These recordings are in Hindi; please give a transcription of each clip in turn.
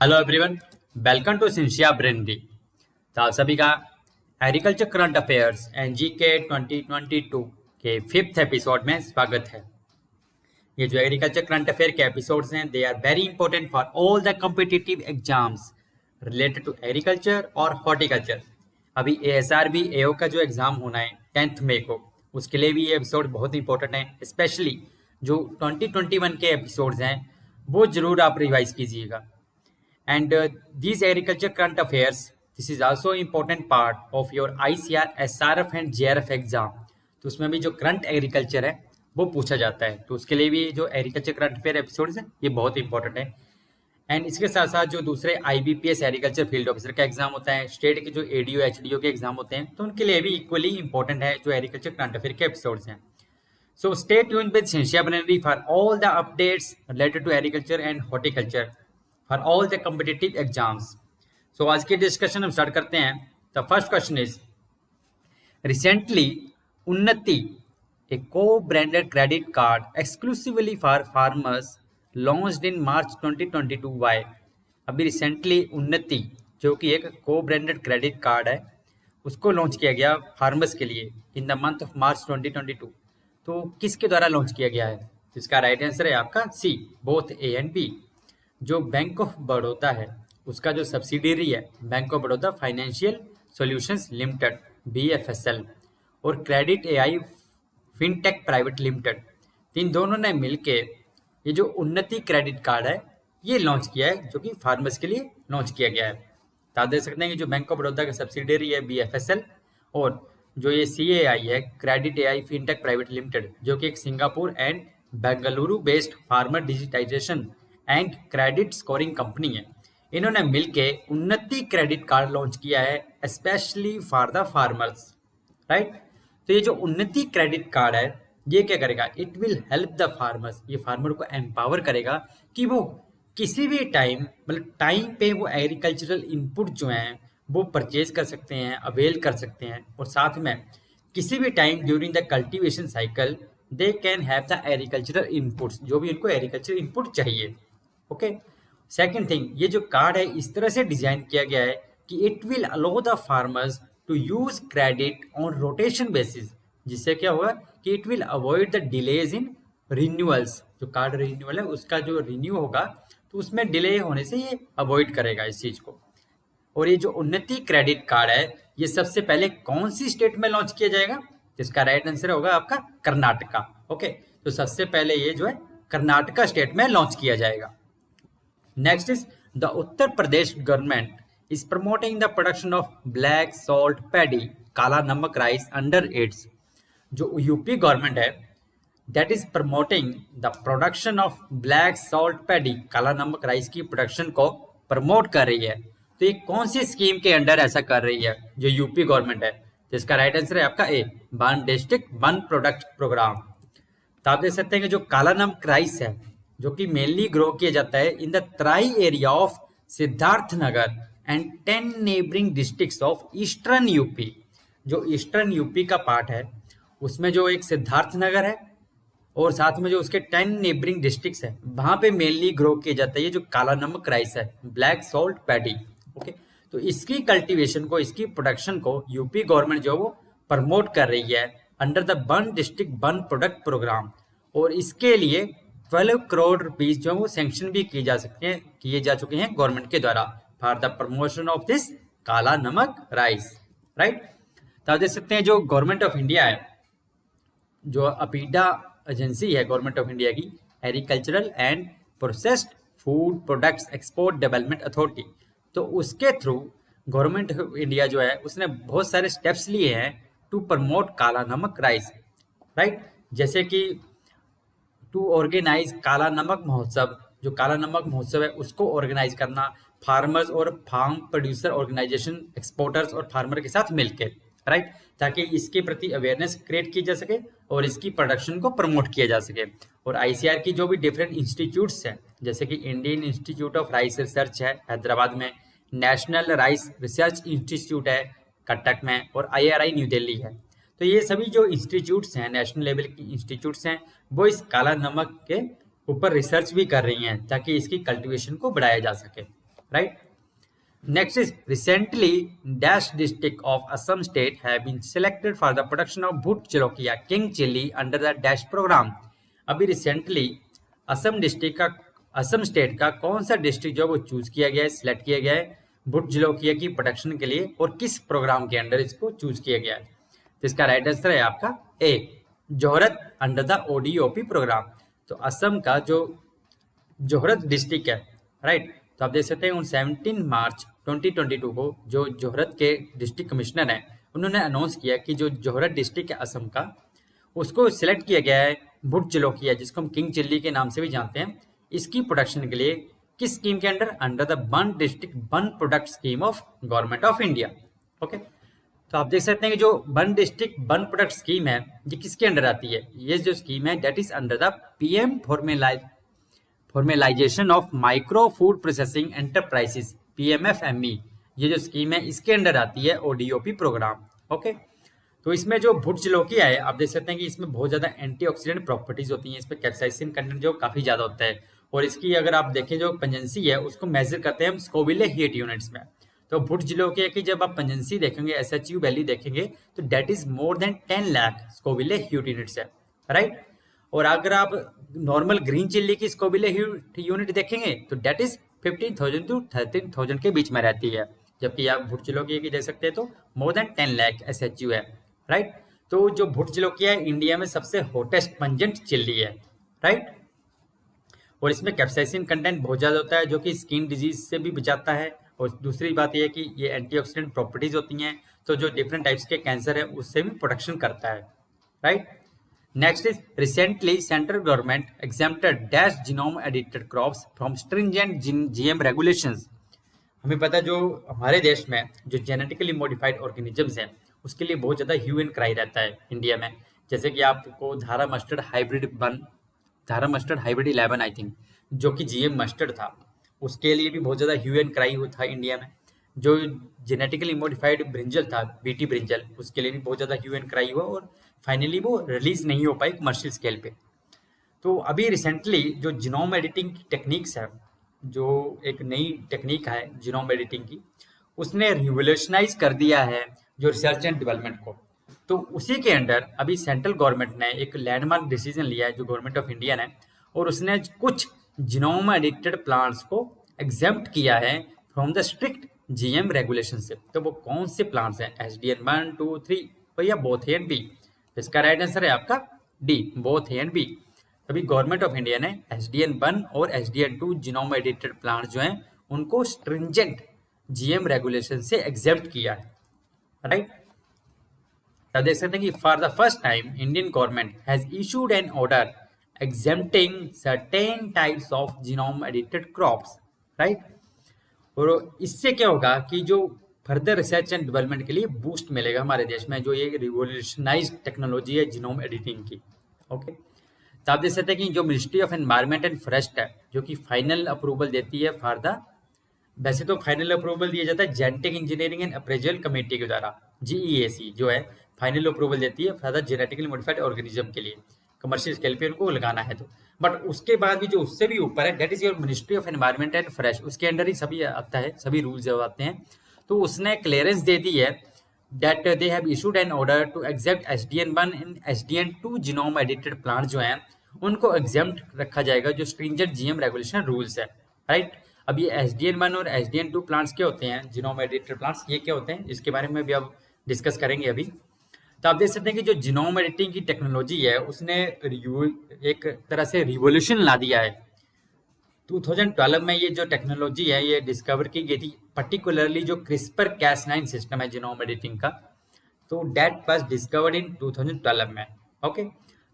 Hello everyone, welcome to Cynthia Brandy. तो आप सभी का एग्रीकल्चर करंट अफेयर्स एनजीके 2022 के 5th एपिसोड में स्वागत है। ये जो एग्रीकल्चर करंट अफेयर के एपिसोड्स हैं, they are very important for all the competitive exams related to agriculture और हॉर्टिकल्चर। अभी एएसआरबी एओ का जो एग्जाम होना है 10th मई को, उसके लिए भी ये एपिसोड बहुत इंपॉर्टेंट है। स्पेशली जो 2021 के एपिसोड्स हैं वो जरूर आप रिवाइज कीजिएगा। And these agriculture current affairs, this is also important part of your ICR, SRF and JRF exam. तो उसमें भी जो करंट एग्रीकल्चर है वो पूछा जाता है, तो उसके लिए भी जो एग्रीकल्चर करंट अफेयर एपिसोड्स हैं ये बहुत इंपॉर्टेंट है। एंड इसके साथ साथ जो दूसरे IBPS एग्रीकल्चर फील्ड ऑफिसर का एग्जाम होता है, स्टेट के जो ADO HDO के एग्जाम होते हैं, तो उनके लिए भी इक्वली इंपॉर्टेंट है जो एग्रीकल्चर करंट अफेयर के एपिसोड्स हैं। So stay tuned with Shinshia Bannerly for all the updates related to agriculture and horticulture for all the competitive exams. So आज की डिस्कशन हम स्टार्ट करते हैं। The first question is, recently उन्नति ए co-branded credit card exclusively for farmers launched in March 2022 by। अभी रिसेंटली उन्नति जो कि एक co-branded क्रेडिट कार्ड है उसको लॉन्च किया गया फार्मर्स के लिए in the month of March 2022। तो किसके द्वारा लॉन्च किया गया है? इसका राइट आंसर है आपका C, both A and B. जो बैंक ऑफ बड़ौदा है उसका जो सब्सिडियरी है bank of Baroda financial solutions limited BFSL और credit AI fintech private limited, इन दोनों ने मिलके ये जो उन्नति क्रेडिट कार्ड है ये लॉन्च किया है, जो कि फार्मर्स के लिए लॉन्च किया गया है। तो आप देख सकते हैं कि जो बैंक ऑफ बड़ौदा का सब्सिडियरी है BFSL और जो ये CAI है credit AI fintech private limited, जो कि एक Singapore and Bengaluru based farmer digitization and credit scoring company है, इन्होंने मिलके उन्नति क्रेडिट कार्ड लॉन्च किया है specially for the farmers, right. तो ये जो उन्नति क्रेडिट कार्ड है ये क्या करेगा? It will help the farmers, ये फार्मर को एम्पावर करेगा कि वो किसी भी टाइम, मतलब टाइम पे वो एग्रीकल्चरल इनपुट जो हैं वो परचेज कर सकते हैं, अवेल कर सकते हैं, और साथ में किसी भी time during the cultivation cycle they can have the agricultural inputs, जो भी उनको एग्रीकल्चरल इनपुट चाहिए। ओके, सेकंड थिंग, ये जो कार्ड है इस तरह से डिजाइन किया गया है कि it will allow the farmers to use credit on rotation basis, जिससे क्या होगा कि it will avoid the delays in renewals. जो कार्ड रिन्यूअल है उसका जो रिन्यू होगा तो उसमें डिले होने से ये अवॉइड करेगा इस चीज को। और ये जो उन्नति क्रेडिट कार्ड है ये सबसे पहले कौन सी स्टेट में लॉन्च किया जाएगा? इसका राइट आंसर होगा आपका कर्नाटका। ओके, तो सबसे पहले ये जो है कर्नाटका स्टेट में लॉन्च किया जाएगा। Next is the Uttar Pradesh government is promoting the production of black salt paddy, काला नमक राइस under its, जो यूपी गवर्नमेंट है that is promoting the production of black salt paddy, काला नमक राइस की प्रोडक्शन को प्रमोट कर रही है। तो ये कौन सी स्कीम के अंडर ऐसा कर रही है जो यूपी गवर्नमेंट है? तो इसका राइट आंसर है आपका A, one district one product programme. तो आप देख सकते हैं कि जो काला नमक राइस है जो कि मेनली ग्रो किया जाता है in the try area of Siddharth Nagar and 10 neighbouring districts of eastern UP. जो ईस्टर्न यूपी का पार्ट है उसमें जो एक सिद्धार्थ नगर है और साथ में जो उसके 10 नेबरिंग डिस्ट्रिक्ट्स है वहां पे मेनली ग्रो किया जाता है ये जो काला नमक राइस है, ब्लैक सॉल्ट पैडी। ओके, तो इसकी कल्टीवेशन को, इसकी प्रोडक्शन को यूपी गवर्नमेंट जो वो प्रमोट कर रही है under the one district one product program, और इसके लिए 12 करोड़ रुपीज जो वो सैंक्शन भी किए जा चुके हैं गवर्नमेंट के द्वारा for the promotion of this काला नमक राइस, राइट। तो आप देख सकते हैं जो गवर्नमेंट ऑफ इंडिया है, जो अपीडा एजेंसी है गवर्नमेंट ऑफ इंडिया की, agricultural and processed food products export development authority, तो उसके थ्रू गवर्नमेंट ऑफ इंडिया जो है उसने बहुत सारे स्टेप्स लिए हैं टू प्रमोट काला नमक राइस, राइट। जैसे कि टू ऑर्गेनाइज काला नमक महोत्सव, जो काला नमक महोत्सव है उसको ऑर्गेनाइज करना फार्मर्स और फार्म प्रोड्यूसर ऑर्गेनाइजेशन, एक्सपोर्टर्स और फार्मर के साथ मिलकर, राइट, ताकि इसके प्रति अवेयरनेस क्रिएट की जा सके और इसकी प्रोडक्शन को प्रमोट किया जा सके। और ICR की जो भी डिफरेंट इंस्टीट्यूट्स हैं, जैसे कि Indian institute of rice research है हैदराबाद में, नेशनल राइस रिसर्च इंस्टीट्यूट है कटक में, और IRI न्यू दिल्ली है, तो ये सभी जो इंस्टीट्यूट्स हैं, नेशनल लेवल की इंस्टीट्यूट्स हैं, वो इस काला नमक के ऊपर रिसर्च भी कर रही हैं ताकि इसकी कल्टीवेशन को बढ़ाया जा सके। right? Next is recently dash district of Assam state have been selected for the production of Bhut Jolokia King chili under the dash program. अभी रिसेंटली असम स्टेट का कौन सा डिस्ट्रिक्ट जो वो चूज किया गया है, सिलेक्ट किया गया है भुट जलोकिया की प्रोडक्शन के लिए, और किस प्रोग्राम के अंडर इसको चूज किया गया है? तो इसका राइट आंसर है आपका ए, जोहरत अंडर द ओडीओपी प्रोग्राम। तो असम का जो जोहरत डिस्ट्रिक्ट है, राइट, तो आप देख सकते हैं 17 मार्च 2022 को जो जोहरत के डिस्ट्रिक्ट कमिश्नर हैं उन्होंने अनाउंस किया कि जो जोहरत डिस्ट्रिक्ट है असम का, उसको सिलेक्ट किया गया है भुट जलोकिया, जिसको हम किंग चिल्ली के नाम से भी जानते हैं, इसकी प्रोडक्शन के लिए किस स्कीम के अंडर द बन डिस्ट्रिक्ट बन product scheme of government of India. Okay, तो आप देख सकते हैं कि जो बन डिस्ट्रिक्ट बन प्रोडक्ट स्कीम है ये किसके अंडर आती है? ये जो स्कीम है that is under the PM formalisation of micro food processing enterprises, PMFME, ये जो स्कीम है इसके अंडर आती है ओडीओपी प्रोग्राम। ओके, तो इसमें जो भुट जलोकिया है आप देख सकते हैं कि इसमें बहुत ज़्यादा एंटीऑक्सीडेंट प्रॉपर्टीज होती हैं, इसमें कैप्साइसिन कंटेंट जो काफ़ी ज़्यादा होता है, और इसकी अगर आप देखें जो पंजेंसी है उसको मेजर करते हैं हम स्कोविले हीट यूनिट्स में। तो भुट जलोकिया की जब आप पंजेंसी देखेंगे, एसएचयू वैल्यू देखेंगे, तो that is more than 10 lakh Scoville heat units है, राइट। और अगर आप नॉर्मल ग्रीन चिल्ली की स्कोविले हीट यूनिट देखेंगे तो डेट इज 15,000 to 13,000 के बीच में रहती है, जबकि आप भुट जलोकिया की देख सकते हैं तो मोर देन 10 लाख एसएचयू है, राइट। तो जो भुट जलोकिया है इंडिया में सबसे हॉटेस्ट पंजेंट चिल्ली है, राइट, और इसमें कैप्साइसिन कंटेंट बहुत ज़्यादा होता है जो कि स्किन डिजीज से भी बचाता है, और दूसरी बात यह है कि ये एंटीऑक्सीडेंट प्रॉपर्टीज होती हैं, तो जो डिफरेंट टाइप्स के कैंसर है उससे भी प्रोटेक्शन करता है, right. Next is recently central government exempted dash genome edited crops from stringent GM regulations. हमें पता है जो हमारे देश में जो जेनेटिकली मॉडिफाइड ऑर्गेनिजम्स हैं उसके लिए बहुत ज़्यादा ह्यू एंड क्राई रहता है इंडिया में, जैसे कि आपको धारा मस्टर्ड हाइब्रिड 11 आई थिंक, जो कि जीएम मस्टर्ड था, उसके लिए भी बहुत ज़्यादा ह्यू एंड क्राई था इंडिया में। जो जेनेटिकली मॉडिफाइड ब्रिंजल था, बीटी ब्रिंजल, उसके लिए भी बहुत ज़्यादा ह्यू एंड क्राई हुआ और फाइनली वो रिलीज नहीं हो पाई कमर्शियल स्केल पे। तो अभी रिसेंटली जो जीनोम एडिटिंग की टेक्निक्स है, जो एक नई टेक्निक है जीनोम एडिटिंग की, उसने रिवोल्यूशनाइज कर दिया है जो रिसर्च एंड डेवलपमेंट को। तो उसी के अंडर अभी सेंट्रल गवर्नमेंट ने एक लैंडमार्क डिसीजन लिया है जो गवर्नमेंट ऑफ इंडिया ने, और उसने कुछ जीनोम एडिटेड प्लांट्स को एग्जेम्प्ट किया है from the strict GM regulation से। तो वो कौन से प्लांट्स हैं? SDN 1, 2, 3 या बोथ ए एंड बी? इसका राइट आंसर है आपका D, both A and B. अभी गवर्नमेंट ऑफ इंडिया ने SDN 1 और SDN 2 जीनोम एडिटेड प्लांट जो हैं उनको स्ट्रिंजेंट जीएम रेगुलेशन से एग्जेम्प्ट किया है, राइट। अब देख सकते हैं कि for the first time Indian government has issued an order exempting certain types of genome edited crops, right. और इससे क्या होगा कि जो फर्दर रिसर्च एंड डेवलपमेंट के लिए बूस्ट मिलेगा हमारे देश में, जो ये रिवोल्यूशनाइज टेक्नोलॉजी है जीनोम एडिटिंग की। ओके, तो आप देख सकते हैं कि जो ministry of environment and forest है जो कि फाइनल अप्रूवल देती है फॉर द, वैसे तो फाइनल अप्रूवल दिया जाता है genetic engineering and appraisal committee के द्वारा, GEAC जो है फाइनल अप्रूवल देती है for the genetically modified organism के लिए, कमर्शियल स्केल पे उनको लगाना है। तो बट उसके बाद भी जो उससे भी ऊपर है that is your ministry of environment and forest, उसके अंडर ही सभी आता है, सभी रूल्स आते हैं। तो उसने क्लियरेंस दे दी है that they have issued an order to accept SDN 1 and SDN 2 genome edited plant जो हैं उनको एग्जेम्प्ट रखा जाएगा जो स्ट्रिंजेंट जीएम रेगुलेशन रूल्स है, राइट। अब ये SDN 1 और SDN 2 प्लांट्स क्या होते हैं, जीनोम एडिटेड प्लांट्स, ये क्या होते हैं इसके बारे में भी अब डिस्कस करेंगे अभी। तो आप देख सकते हैं कि जो जीनोम एडिटिंग की टेक्नोलॉजी है उसने एक तरह से रिवोल्यूशन ला दिया है। 2012 में ये जो टेक्नोलॉजी है ये डिस्कवर की गई थी, पर्टिकुलरली जो CRISPR-Cas9 सिस्टम है जीनोम एडिटिंग का, तो डेट वाज डिस्कवर्ड इन 2012 में। ओके,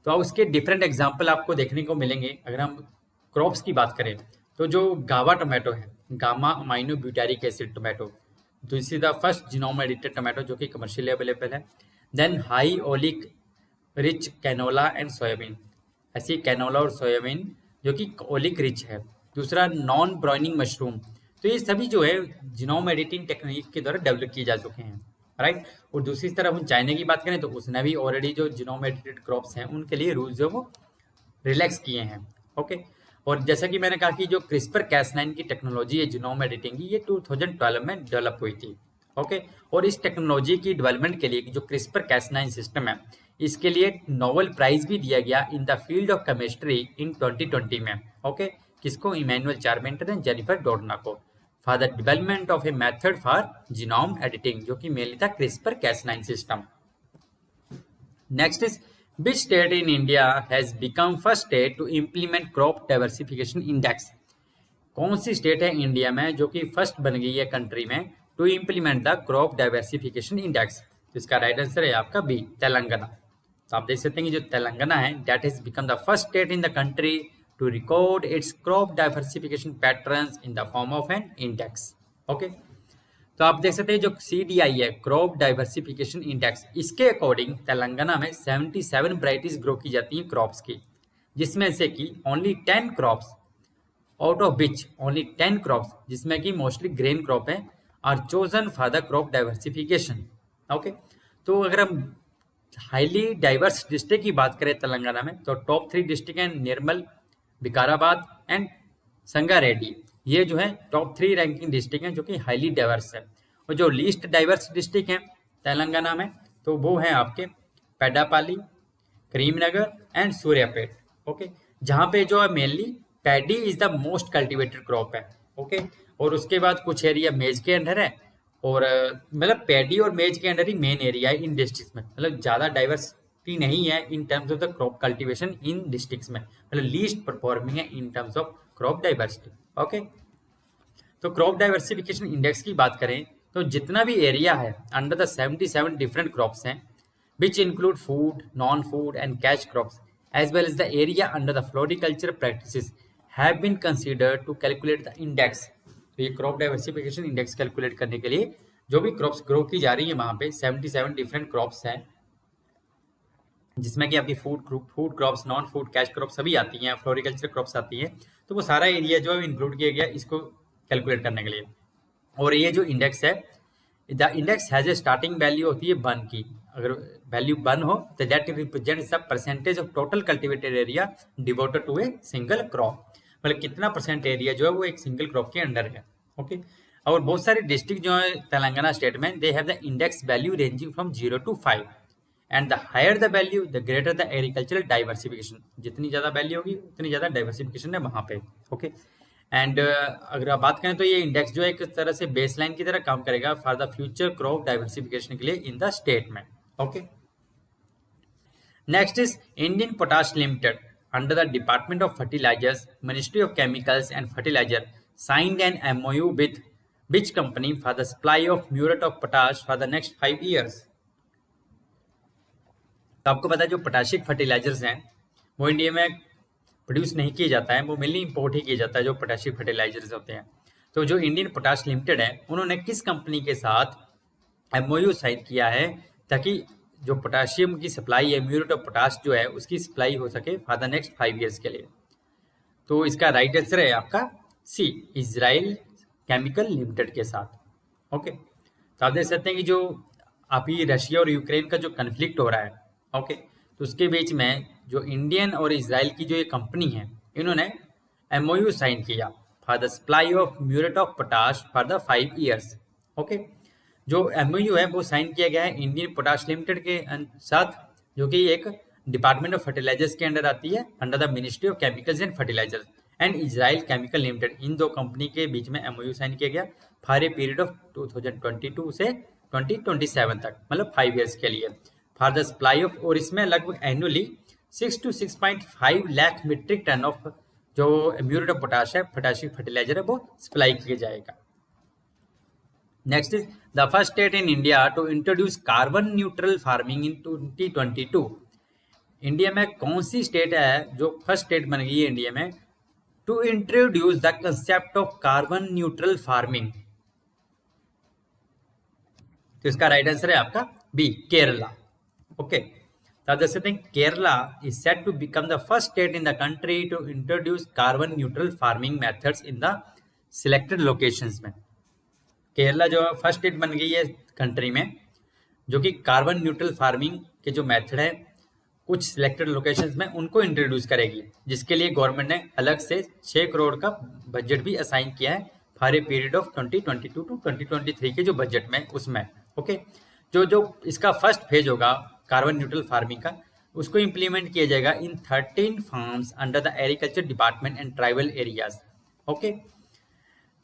तो अब उसके डिफरेंट एग्जांपल आपको देखने को मिलेंगे। अगर हम क्रॉप्स की बात करें तो जो गावा टोमेटो है, gamma amino butyric acid tomato, तो इसी the first genome edited tomato जो कि कमर्शियली अवेलेबल है। Then high oleic rich canola and soybean, ऐसी कैनोला और सोयाबीन जो कि ओलिक रिच है। दूसरा नॉन ब्राउनिंग मशरूम, तो ये सभी जो है जीनोम एडिटिंग टेक्निक के द्वारा डेवलप किए जा चुके हैं, राइट। और दूसरी तरफ हम चाइना की बात करें तो उसने भी ऑलरेडी जो जीनोम एडिटेड क्रॉप्स हैं उनके लिए रूल्स जो वो रिलैक्स किए हैं। ओके, और जैसा कि मैंने कहा कि जो क्रिस्पर कैस9 की टेक्नोलॉजी है जीनोम एडिटिंग की, ये 2012 में डेवलप हुई थी। ओके, और इस टेक्नोलॉजी की डेवलपमेंट के लिए जो क्रिस्पर कैस9 सिस्टम है, इसके लिए नोबेल प्राइज भी दिया गया in the field of chemistry in 2020 में। ओके, किसको? Emmanuelle Charpentier and Jennifer Doudna को, for the development of a method for genome editing, जो कि मेनली था CRISPR Cas nine system. Next is which state in India has become first state to implement crop diversification index? कौन सी स्टेट है इंडिया में जो कि फर्स्ट बन गई है कंट्री में to implement the crop diversification index? तो इसका राइट आंसर है आपका बी, तेलंगाना। तो आप देख सकते हैं कि जो तेलंगाना है that has become the first state in the country to record its crop diversification patterns in the form of an index. Okay, तो आप देख सकते हैं जो CDI है, क्रॉप डाइवर्सिफिकेशन इंडेक्स, इसके अकॉर्डिंग तेलंगाना में 77 वैरायटीज ग्रो की जाती हैं क्रॉप्स की, जिसमें से कि only 10 crops out of which only 10 crops, जिसमें कि मोस्टली ग्रेन क्रॉप है, are chosen for the crop diversification. Okay, तो अगर हम हाईली डाइवर्स डिस्ट्रिक्ट की बात करें तेलंगाना में, तो टॉप 3 डिस्ट्रिक्ट हैं निर्मल, विकाराबाद एंड संगारेड्डी। ये जो है टॉप 3 रैंकिंग डिस्ट्रिक्ट हैं जो कि हाईली डाइवर्स है। और जो लीस्ट डाइवर्स डिस्ट्रिक्ट हैं तेलंगाना में, तो वो है आपके पेड्डापाली, करीमनगर एंड सूर्यापेट। ओके, जहाँ पे जो है mainly paddy is the most cultivated crop है। ओके, और उसके बाद कुछ एरिया मेज के अंडर है, और मतलब पैडी और मेज के अंडर ही मेन एरिया है इन डिस्ट्रिक्ट्स में। मतलब ज़्यादा डाइवर्सिटी नहीं है in terms of the crop cultivation in districts में, मतलब लीस्ट परफॉर्मिंग है in terms of crop diversity. Okay, तो क्रॉप डाइवर्सिफिकेशन इंडेक्स की बात करें तो जितना भी एरिया है अंडर द 77 डिफरेंट क्रॉप्स हैं, which include food, non food and cash crops, as well as the area under the floriculture practices have been considered to calculate the index. तो ये क्रॉप डाइवर्सिफिकेशन इंडेक्स कैलकुलेट करने के लिए जो भी क्रॉप्स ग्रो की जा रही है वहाँ पे 77 डिफरेंट क्रॉप्स हैं, जिसमें कि आपकी food crops, non food, cash crops सभी आती हैं, फ्लोरिकल्चर क्रॉप्स आती हैं। तो वो सारा एरिया जो है इंक्लूड किया गया इसको कैलकुलेट करने के लिए। और ये जो इंडेक्स है, the index has a starting value होती है 1 की। अगर वैल्यू 1 हो तो that represents the percentage of total cultivated area devoted to a single crop, मतलब कितना परसेंट एरिया जो है वो एक सिंगल क्रॉप के अंडर है। ओके, और बहुत सारे डिस्ट्रिक्ट जो है तेलंगाना स्टेट में, they have the index value ranging from 0 to 5 and the higher the value the greater the agricultural diversification. जितनी ज़्यादा वैल्यू होगी उतनी ज़्यादा डाइवर्सिफिकेशन है वहाँ पे। ओके, एंड अगर आप बात करें तो ये इंडेक्स जो है एक तरह से बेसलाइन की तरह काम करेगा for the future crop diversification के लिए इन द स्टेट में। Okay, next is Indian potash limited under the department of fertilizers, ministry of chemicals and fertilizer signed an MOU with which company for the supply of muriate of potash for the next 5 years। तो आपको पता है जो पोटाशिक फर्टिलाइजर्स हैं वो इंडिया में प्रोड्यूस नहीं किया जाता है, वो मेनली इंपोर्ट ही किया जाता है जो पोटाशिक फर्टिलाइजर्स होते हैं। तो जो इंडियन पोटाश लिमिटेड है उन्होंने किस कंपनी के साथ MOU साइन किया है ताकि जो पोटाशियम की सप्लाई है, म्यूरेट ऑफ पोटाश जो है उसकी सप्लाई हो सके फॉर द नेक्स्ट 5 years के लिए? तो इसका राइट आंसर है आपका सी, इजराइल केमिकल लिमिटेड के साथ। ओके, तो आप देख सकते हैं कि जो अभी रशिया और यूक्रेन का जो कन्फ्लिक्ट हो रहा है, ओके, तो उसके बीच में जो इंडियन और इजराइल की जो ये कंपनी है इन्होंने MOU साइन किया for the supply of muriate of potash for the 5 years। Okay, जो MOU है वो साइन किया गया है इंडियन पोटाश लिमिटेड के साथ, जो कि एक डिपार्टमेंट ऑफ फर्टिलाइजर्स के अंडर आती है, under the ministry of chemicals and fertilisers, and Israel chemical limited. इन दो कंपनी के बीच में MOU साइन किया गया फॉर ए पीरियड ऑफ 2022 से 2027 तक, मतलब 5 years के लिए, फॉर द सप्लाई ऑफ, और इसमें लगभग annually 6 to 6.5 lakh metric ton of जो म्यूरेट ऑफ पोटाश है, पोटाशिक फर्टिलाइजर है, वो सप्लाई किया जाएगा। Next is the first state in India to introduce carbon neutral farming in 2022। India में कौन सी स्टेट है जो फर्स्ट स्टेट बन गई है इंडिया में to introduce the concept of carbon neutral farming? तो इसका राइट आंसर है आपका बी, केरला। ओके, तो आप देख सकते हैं Kerala is set to become the first state in the country to introduce carbon neutral farming methods in the selected locations में। केरला जो फर्स्ट स्टेट बन गई है कंट्री में जो कि कार्बन न्यूट्रल फार्मिंग के जो मेथड है कुछ सिलेक्टेड लोकेशंस में उनको इंट्रोड्यूस करेगी, जिसके लिए गवर्नमेंट ने अलग से 6 करोड़ का बजट भी असाइन किया है for a period of 2022 to 2023 के जो बजट में उसमें। ओके, जो जो इसका फर्स्ट फेज होगा कार्बन न्यूट्रल फार्मिंग का, उसको इम्प्लीमेंट किया जाएगा इन 13 farms under the agriculture department and tribal areas. Okay,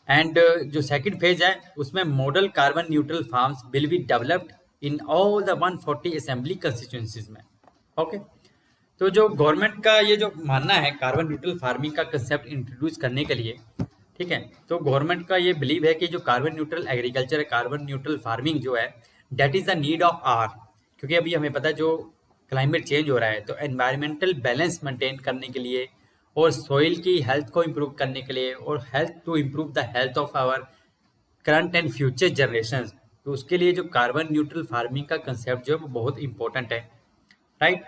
and जो सेकंड फेज है उसमें model carbon neutral farms will be developed in all the 140 assembly constituencies में। ओके, तो जो गवर्नमेंट का ये जो मानना है कार्बन न्यूट्रल फार्मिंग का कंसेप्ट इंट्रोड्यूस करने के लिए, ठीक है, तो गवर्नमेंट का ये बिलीव है कि जो कार्बन न्यूट्रल एग्रीकल्चर है, कार्बन न्यूट्रल फार्मिंग जो है, that is the need of hour, क्योंकि अभी हमें पता है जो क्लाइमेट चेंज हो रहा है, तो एनवायरमेंटल बैलेंस मेंटेन करने के लिए और सॉइल की हेल्थ को इम्प्रूव करने के लिए और health to improve the health of our current and future generation, तो उसके लिए जो कार्बन न्यूट्रल फार्मिंग का कंसेप्ट जो है वो बहुत इंपॉर्टेंट है, राइट।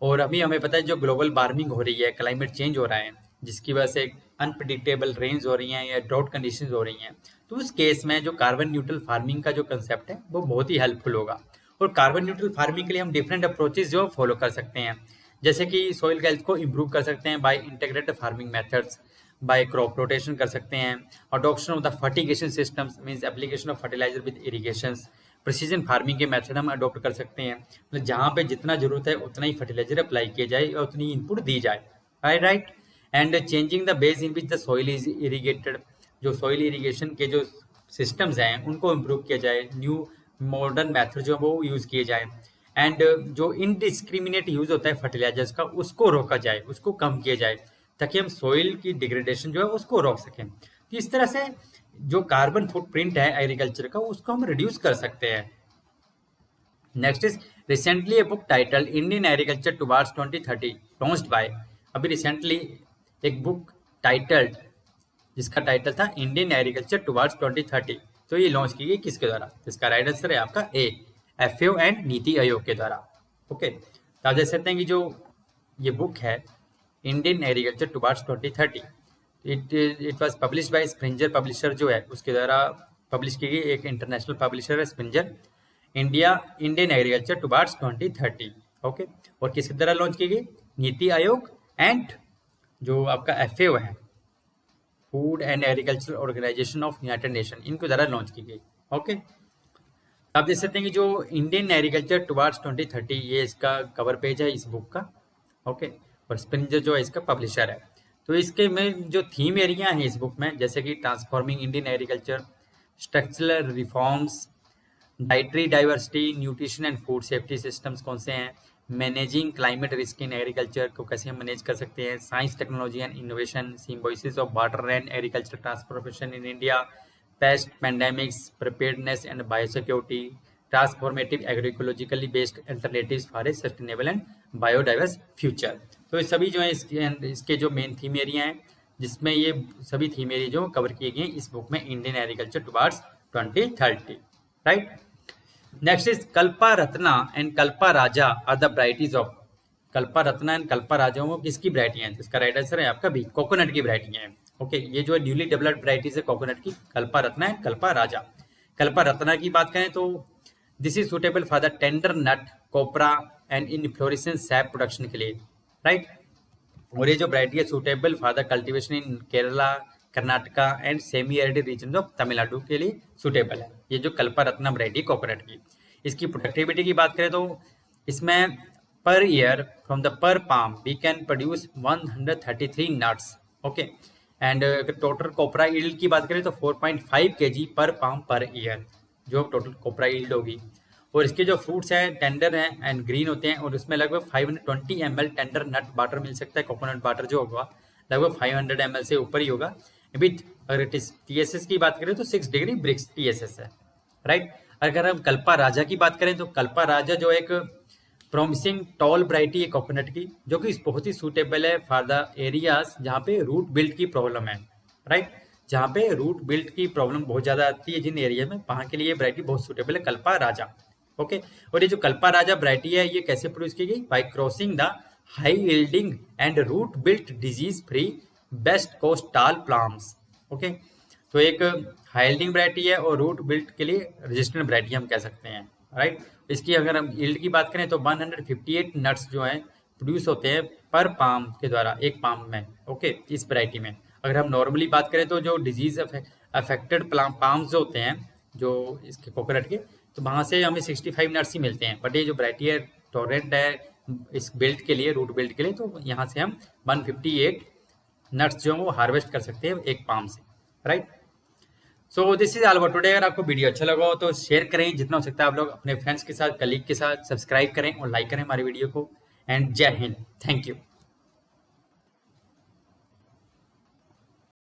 और अभी हमें पता है जो ग्लोबल वार्मिंग हो रही है, क्लाइमेट चेंज हो रहा है, जिसकी वजह से अनप्रिडिक्टेबल रेन्स हो रही हैं या ड्राउट कंडीशंस हो रही हैं, तो उस केस में जो कार्बन न्यूट्रल फार्मिंग का जो कंसेप्ट है वो बहुत ही हेल्पफुल होगा। और कार्बन न्यूट्रल फार्मिंग के लिए हम डिफरेंट अप्रोचेज जो फॉलो कर सकते हैं, जैसे कि सॉइल हेल्थ को इम्प्रूव कर सकते हैं by integrated farming methods, by crop rotation कर सकते हैं, adoption of the fertigation systems means application of fertilizer with irrigation, precision farming के मेथड हम अडॉप्ट कर सकते हैं, मतलब जहाँ पे जितना जरूरत है उतना ही फर्टिलाइजर अप्लाई किया जाए और उतनी इनपुट दी जाए, right. And changing the base in which the soil is irrigated, जो सॉइल इरीगेशन के जो सिस्टम्स हैं उनको इम्प्रूव किया जाए, न्यू मॉडर्न मेथड जो वो यूज़ किए जाए, एंड जो इनडिस्क्रिमिनेट यूज़ होता है फर्टिलाइजर्स का उसको रोका जाए, उसको कम किया जाए, ताकि हम सॉइल की डिग्रेडेशन जो है उसको रोक सकें। तो इस तरह से जो कार्बन फुटप्रिंट है एग्रीकल्चर का उसको हम रिड्यूस कर सकते हैं। Next is recently a book title Indian agriculture towards 2030 launched by, अभी रिसेंटली एक बुक टाइटल्ड जिसका टाइटल था इंडियन एग्रीकल्चर टुवार्ड्स 2030, तो ये लॉन्च की गई किसके द्वारा? इसका राइट आंसर है आपका ए, एफएओ एंड नीति आयोग के द्वारा। ओके, तो आप देख सकते हैं कि जो ये बुक है Indian agriculture towards 2030, it was published by Springer publisher जो है उसके द्वारा पब्लिश की गई, एक इंटरनेशनल पब्लिशर है Springer, Indian agriculture towards 2030। Okay, और किसके द्वारा लॉन्च की गई? नीति आयोग एंड जो आपका एफएओ है, food and agriculture organization of United Nation, इनके द्वारा लॉन्च की गई। ओके, आप देख सकते हैं कि जो इंडियन एग्रीकल्चर टुवार्ड्स 2030 ये इसका कवर पेज है इस बुक का। ओके, और स्प्रिंजर जो है इसका पब्लिशर है। तो इसके में जो थीम एरिया है इस बुक में, जैसे कि transforming Indian agriculture, structural reforms, dietary diversity, nutrition and food safety systems कौन से हैं, managing climate risk in agriculture को कैसे हम मैनेज कर सकते हैं, science technology and innovation, symbiosis of water and agriculture transformation in India, pest pandemics, preparedness and biosecurity, transformative agroecologically based alternatives for a sustainable and biodiverse future. तो ये सभी जो है इसके जो मेन थीम एरिया हैं, जिसमें ये सभी थीम एरिया जो कवर किए गए इस बुक में Indian agriculture towards 2030, right. Next is Kalpa Ratna and Kalpa Raja are the varieties of, Kalpa Ratna and Kalpa Raja वो किसकी वैरायटी हैं? इसका राइट आंसर है आपका बी, कोकोनट की वैरायटी है। ओके, ये जो है न्यूली डेवलप्ड वैरायटीज है कोकोनट की, कल्पा रत्ना एंड कल्पा राजा। कल्पा रत्ना की बात करें तो this is suitable for the tender nut copra and inflorescence SAP production के लिए, राइट। और ये जो वैरायटी है suitable for the cultivation in Kerala, Karnataka and semi arid region of Tamil Nadu के लिए सुटेबल है, ये जो कल्पा रत्ना वैरायटी कोकोनट की। इसकी प्रोडक्टिविटी की बात करें तो इसमें per year from the per palm we can produce 133 nuts. Okay, and total copra yield की बात करें तो 4.5 kg पर पाम पर ईयर जो टोटल कोपरा ईल्ड होगी। और इसके जो फ्रूट्स हैं टेंडर हैं एंड ग्रीन होते हैं, और इसमें लगभग 520 ml टेंडर नट वाटर मिल सकता है, कोकोनट वाटर जो होगा लगभग 500 ml से ऊपर ही होगा विथ। अगर TSS की बात करें तो 6 डिग्री ब्रिक्स TSS है, राइट। अगर हम कल्पा राजा की बात करें तो कल्पा राजा जो एक प्रॉमिसिंग टॉल वैरायटी है कोकोनट की, जो कि बहुत ही सूटेबल है फॉर द एरियाज जहाँ पे रूट बिल्ट की प्रॉब्लम है, राइट। जहाँ पे रूट बिल्ट की प्रॉब्लम बहुत ज़्यादा आती है जिन एरिया में, वहाँ के लिए वैरायटी बहुत सूटेबल है कल्पा राजा। ओके, और ये जो कल्पा राजा वैरायटी है ये कैसे प्रोड्यूस की गई? By crossing the high yielding and root wilt disease free West Coast tall palms. Okay, तो एक हाई यील्डिंग वैरायटी है और रूट बिल्ट के लिए रेजिस्टेंट वैरायटी हम कह सकते हैं, राइट। इसकी अगर हम यील्ड की बात करें तो 158 नट्स जो हैं प्रोड्यूस होते हैं पर पाम के द्वारा, एक पाम में, ओके, इस वैरायटी में। अगर हम नॉर्मली बात करें तो जो डिजीज अफेक्टेड पाम्स जो होते हैं जो इसके कोकोनट के, तो वहाँ से हमें 65 नट्स ही मिलते हैं। बट ये जो वैरायटी है टोरेंट है इस बेल्ट के लिए, रूट बेल्ट के लिए, तो यहाँ से हम 158 नट्स जो वो हार्वेस्ट कर सकते हैं एक पाम से, right. So this is all about today. अगर आपको वीडियो अच्छा लगा हो तो शेयर करें जितना हो सकता है आप लोग अपने फ्रेंड्स के साथ, कलीग के साथ, सब्सक्राइब करें और लाइक करें हमारे वीडियो को। एंड जय हिंद, थैंक यू।